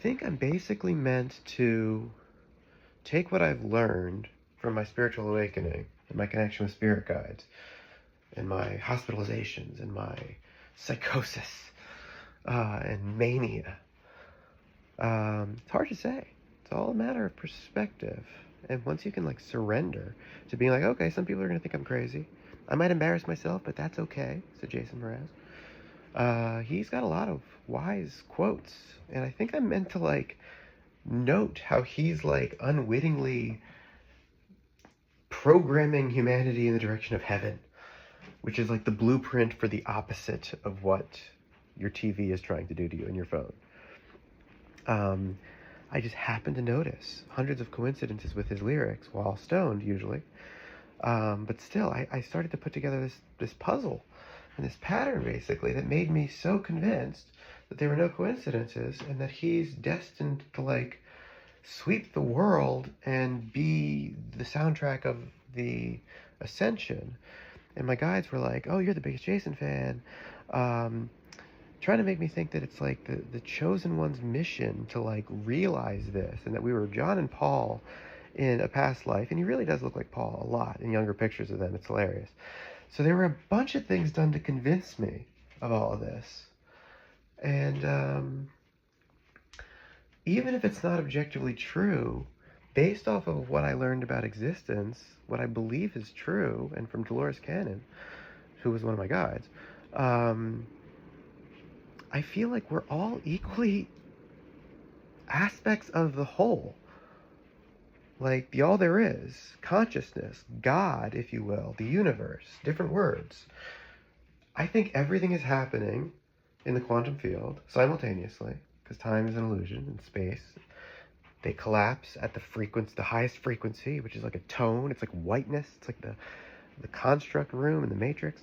think I'm basically meant to take what I've learned from my spiritual awakening and my connection with spirit guides and my hospitalizations and my psychosis and mania. It's hard to say. It's all a matter of perspective. And once you can surrender to being okay, some people are going to think I'm crazy. I might embarrass myself, but that's okay, said Jason Mraz. He's got a lot of wise quotes, and I think I'm meant to note how he's unwittingly programming humanity in the direction of heaven, which is the blueprint for the opposite of what your TV is trying to do to you and your phone. I just happened to notice hundreds of coincidences with his lyrics while stoned, usually. But still, I started to put together this puzzle and this pattern, basically, that made me so convinced that there were no coincidences and that he's destined to, sweep the world and be the soundtrack of the ascension. And my guides were like, oh, you're the biggest Jason fan. Trying to make me think that it's the chosen one's mission to realize this, and that we were John and Paul in a past life. And he really does look like Paul a lot in younger pictures of them. It's hilarious. So there were a bunch of things done to convince me of all of this. And even if it's not objectively true, based off of what I learned about existence, what I believe is true, and from Dolores Cannon, who was one of my guides, I feel like we're all equally aspects of the whole. The all there is, consciousness, God, if you will, the universe, different words. I think everything is happening in the quantum field simultaneously, because time is an illusion and space. They collapse at the highest frequency, which is like a tone. It's like whiteness. It's like the construct room in the Matrix.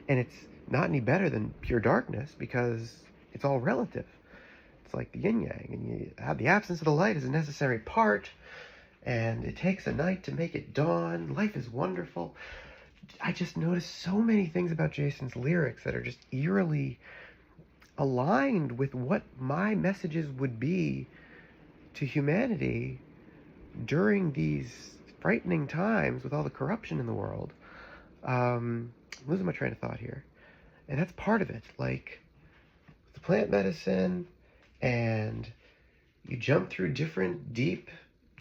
And it's not any better than pure darkness because it's all relative. It's like the yin-yang, and you have the absence of the light is a necessary part, and it takes a night to make it dawn. Life is wonderful. I just noticed so many things about Jason's lyrics that are just eerily aligned with what my messages would be to humanity during these frightening times with all the corruption in the world. I'm losing my train of thought here. And that's part of it. The plant medicine, and you jump through different deep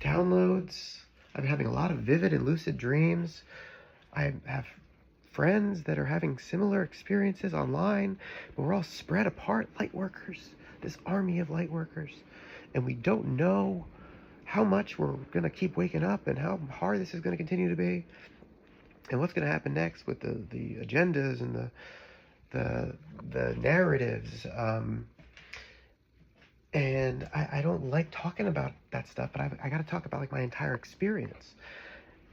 downloads. I'm having a lot of vivid and lucid dreams. I have friends that are having similar experiences online, but we're all spread apart, light workers, this army of light workers. And we don't know how much we're going to keep waking up and how hard this is going to continue to be. And what's going to happen next with the agendas and the narratives. And I don't like talking about that stuff, but I got to talk about my entire experience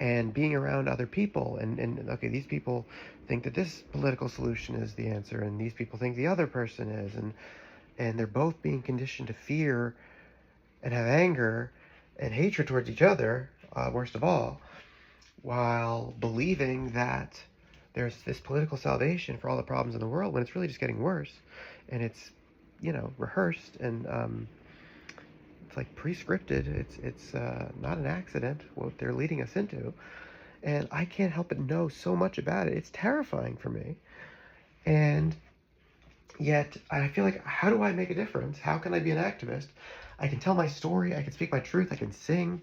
and being around other people. And okay, these people think that this political solution is the answer, and these people think the other person is, and they're both being conditioned to fear and have anger and hatred towards each other, worst of all, while believing that there's this political salvation for all the problems in the world, when it's really just getting worse. And it's rehearsed, and it's pre-scripted. It's not an accident what they're leading us into, and I can't help but know so much about it. It's terrifying for me, and yet I feel how do I make a difference? How can I be an activist? I can tell my story, I can speak my truth, I can sing,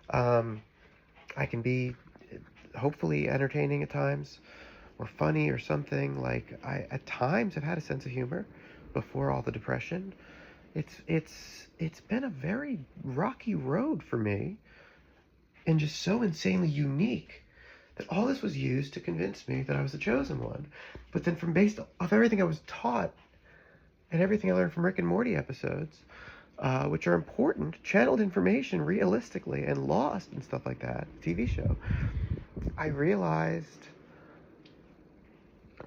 I can be hopefully entertaining at times, or funny or something. I at times have had a sense of humor before all the depression. It's been a very rocky road for me, and just so insanely unique that all this was used to convince me that I was the chosen one. But then based off everything I was taught and everything I learned from Rick and Morty episodes, which are important, channeled information realistically and Lost and stuff like that, TV show, I realized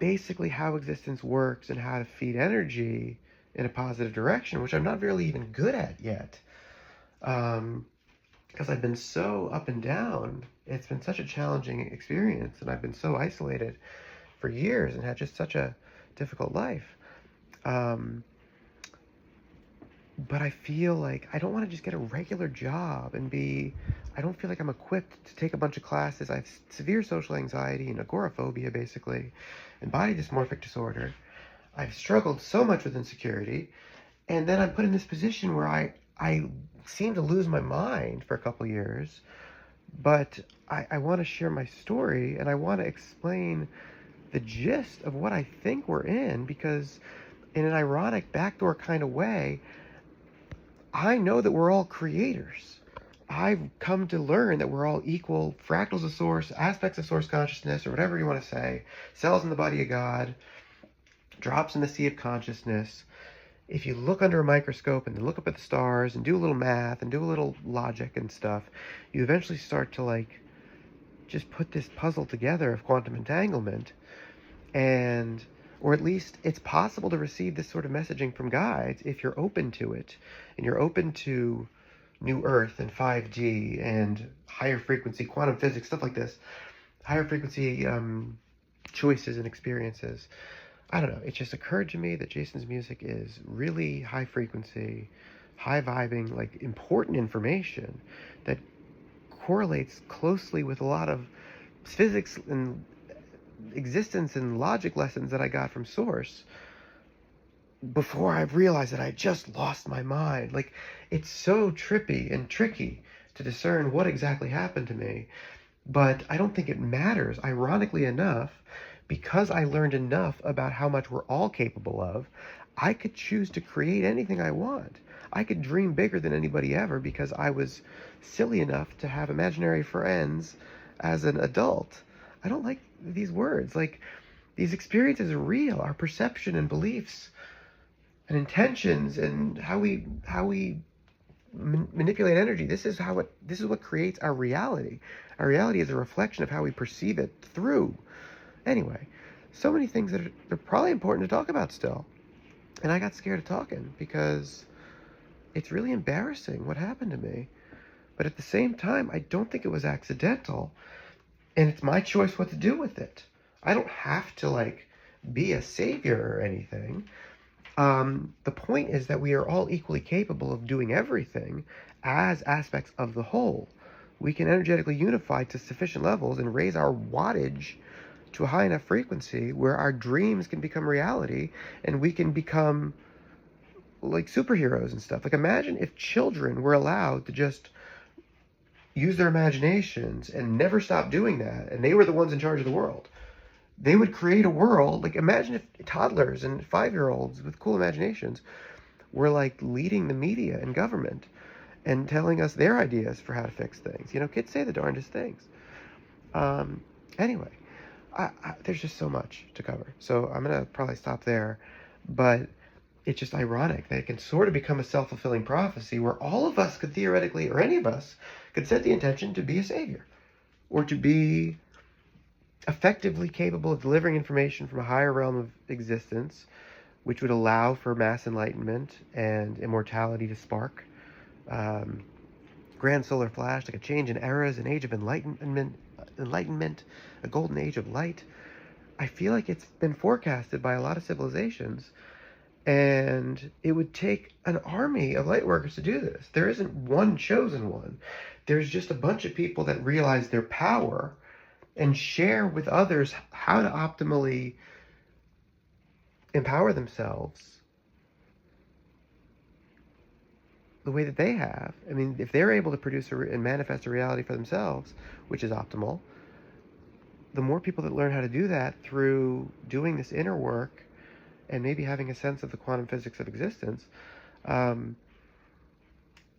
basically how existence works and how to feed energy in a positive direction, which I'm not really even good at yet. Because I've been so up and down. It's been such a challenging experience, and I've been so isolated for years and had just such a difficult life. but I feel like I don't want to just get a regular job and I don't feel like I'm equipped to take a bunch of classes. I have severe social anxiety and agoraphobia, basically, and body dysmorphic disorder. I've struggled so much with insecurity, and then I'm put in this position where I seem to lose my mind for a couple years, but I want to share my story, and I want to explain the gist of what I think we're in, because in an ironic backdoor kind of way, I know that we're all creators. I've come to learn that we're all equal fractals of source, aspects of source consciousness, or whatever you want to say, cells in the body of God, drops in the sea of consciousness. If you look under a microscope and look up at the stars and do a little math and do a little logic and stuff, you eventually start to like just put this puzzle together of quantum entanglement, and or at least it's possible to receive this sort of messaging from guides if you're open to it, and you're open to new earth and 5D and higher frequency quantum physics, stuff like this, higher frequency choices and experiences. I don't know, it just occurred to me that Jason's music is really high frequency, high vibing, like important information that correlates closely with a lot of physics and existence and logic lessons that I got from Source before I realized that I just lost my mind. Like, it's so trippy and tricky to discern what exactly happened to me, but I don't think it matters, ironically enough, because I learned enough about how much we're all capable of. I could choose to create anything I want. I could dream bigger than anybody ever because I was silly enough to have imaginary friends as an adult. I don't like these words. Like, these experiences are real. Our perception and beliefs and intentions and how we manipulate energy. This is what creates our reality. Our reality is a reflection of how we perceive it through. Anyway, so many things that are probably important to talk about still. And I got scared of talking because it's really embarrassing what happened to me. But at the same time, I don't think it was accidental. And it's my choice what to do with it. I don't have to, like, be a savior or anything. The point is that we are all equally capable of doing everything as aspects of the whole. We can energetically unify to sufficient levels and raise our wattage to a high enough frequency where our dreams can become reality and we can become like superheroes and stuff. Like, imagine if children were allowed to just use their imaginations and never stop doing that, and they were the ones in charge of the world. They would create a world. Like, imagine if toddlers and 5-year-olds with cool imaginations were like leading the media and government and telling us their ideas for how to fix things. You know, kids say the darndest things. Anyway, there's just so much to cover, so I'm gonna probably stop there. But it's just ironic that it can sort of become a self-fulfilling prophecy where all of us could theoretically, or any of us, could set the intention to be a savior or to be effectively capable of delivering information from a higher realm of existence, which would allow for mass enlightenment and immortality to spark. Grand solar flash, like a change in eras, an age of enlightenment, a golden age of light. I feel like it's been forecasted by a lot of civilizations, and it would take an army of light workers to do this. There isn't one chosen one. There's just a bunch of people that realize their power and share with others how to optimally empower themselves the way that they have. I mean, if they're able to produce and manifest a reality for themselves, which is optimal, the more people that learn how to do that through doing this inner work and maybe having a sense of the quantum physics of existence,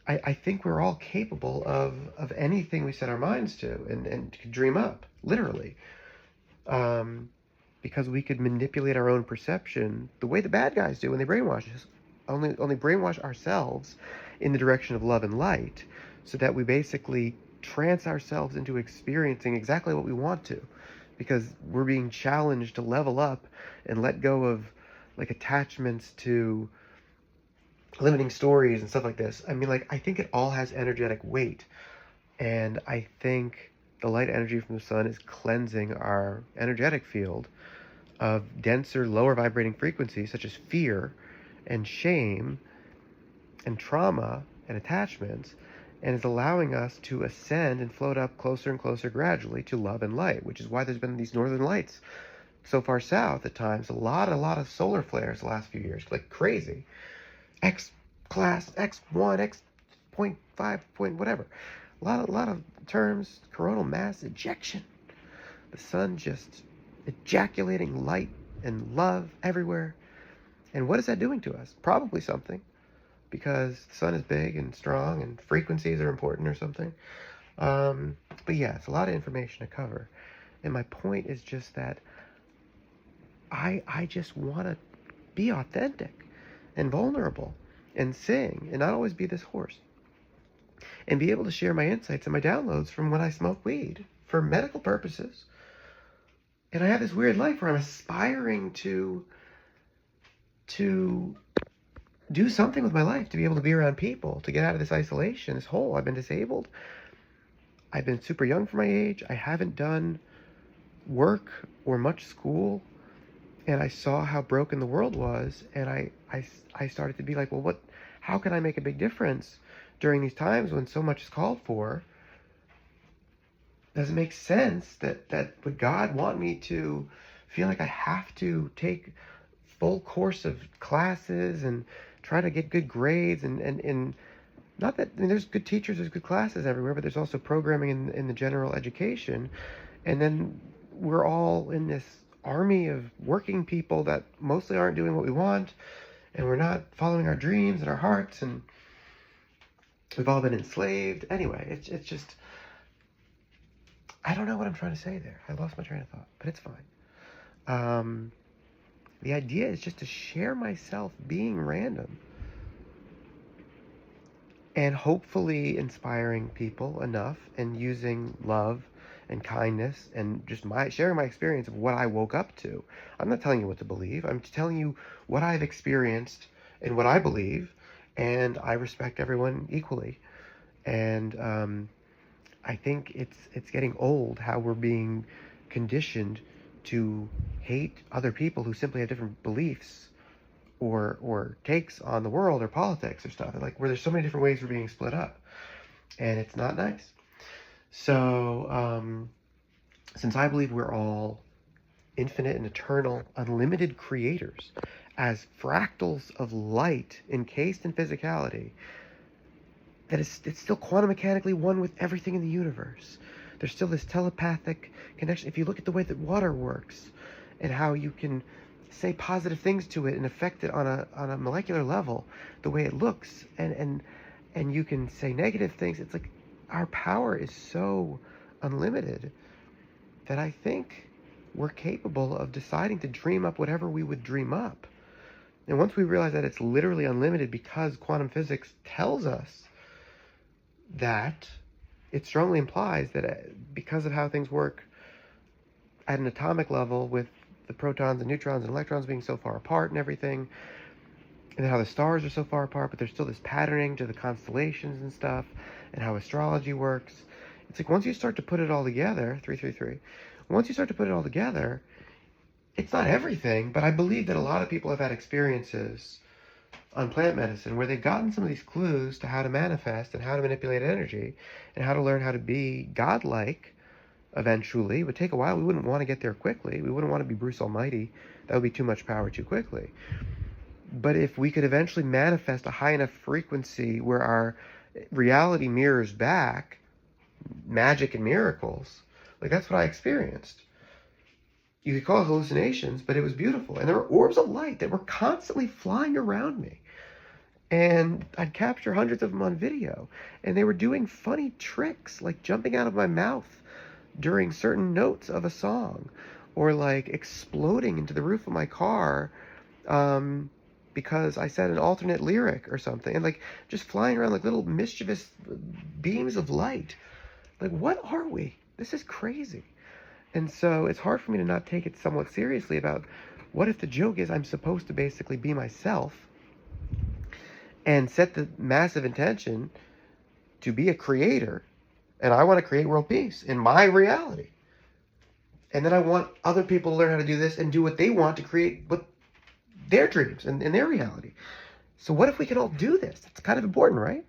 I think we're all capable of anything we set our minds to and could dream up, literally. Because we could manipulate our own perception the way the bad guys do when they brainwash us. Only brainwash ourselves in the direction of love and light, so that we basically trance ourselves into experiencing exactly what we want to, because we're being challenged to level up and let go of like attachments to limiting stories and stuff like this. I mean, like, I think it all has energetic weight, and I think the light energy from the sun is cleansing our energetic field of denser, lower vibrating frequencies such as fear and shame and trauma and attachments, and is allowing us to ascend and float up closer and closer gradually to love and light, which is why there's been these northern lights so far south at times. A lot of solar flares the last few years, like crazy. X class, X1, X point 5 point whatever. A lot of terms, coronal mass ejection. The sun just ejaculating light and love everywhere. And what is that doing to us? Probably something, because the sun is big and strong and frequencies are important or something. But yeah, it's a lot of information to cover. And my point is just that I just want to be authentic and vulnerable and sing and not always be this hoarse. And be able to share my insights and my downloads from when I smoke weed for medical purposes. And I have this weird life where I'm aspiring to do something with my life, to be able to be around people, to get out of this isolation, this hole. I've been disabled. I've been super young for my age. I haven't done work or much school. And I saw how broken the world was. And I started to be like, well, how can I make a big difference during these times when so much is called for? Does it make sense that would God want me to feel like I have to take full course of classes and try to get good grades and not that, I mean, there's good teachers, there's good classes everywhere, but there's also programming in the general education. And then we're all in this army of working people that mostly aren't doing what we want, and we're not following our dreams and our hearts, and we've all been enslaved. Anyway, it's just, I don't know what I'm trying to say there. I lost my train of thought, but it's fine. The idea is just to share myself being random and hopefully inspiring people enough and using love and kindness and just sharing my experience of what I woke up to. I'm not telling you what to believe. I'm telling you what I've experienced and what I believe, and I respect everyone equally. And I think it's getting old how we're being conditioned to hate other people who simply have different beliefs or takes on the world or politics or stuff. Like, where there's so many different ways we're being split up, and it's not nice. So since I believe we're all infinite and eternal, unlimited creators, as fractals of light encased in physicality, it's still quantum mechanically one with everything in the universe. There's still this telepathic connection. If you look at the way that water works and how you can say positive things to it and affect it on a molecular level, the way it looks, and you can say negative things, it's like our power is so unlimited that I think we're capable of deciding to dream up whatever we would dream up. And once we realize that it's literally unlimited because quantum physics tells us that, it strongly implies that because of how things work at an atomic level, with the protons and neutrons and electrons being so far apart and everything, and how the stars are so far apart, but there's still this patterning to the constellations and stuff, and how astrology works. It's like, once you start to put it all together, 333, once you start to put it all together, it's not everything, but I believe that a lot of people have had experiences on plant medicine where they've gotten some of these clues to how to manifest and how to manipulate energy and how to learn how to be godlike. Eventually, it would take a while. We wouldn't want to get there quickly. We wouldn't want to be Bruce Almighty. That would be too much power too quickly. But if we could eventually manifest a high enough frequency where our reality mirrors back magic and miracles, like that's what I experienced. You could call it hallucinations, but it was beautiful. And there were orbs of light that were constantly flying around me. And I'd capture hundreds of them on video. And they were doing funny tricks, like jumping out of my mouth during certain notes of a song, or like exploding into the roof of my car because I said an alternate lyric or something, and like just flying around like little mischievous beams of light. Like, what are we? This is crazy. And so it's hard for me to not take it somewhat seriously about, what if the joke is I'm supposed to basically be myself and set the massive intention to be a creator, and I want to create world peace in my reality. And then I want other people to learn how to do this and do what they want to create what their dreams and their reality. So what if we can all do this? It's kind of important, right?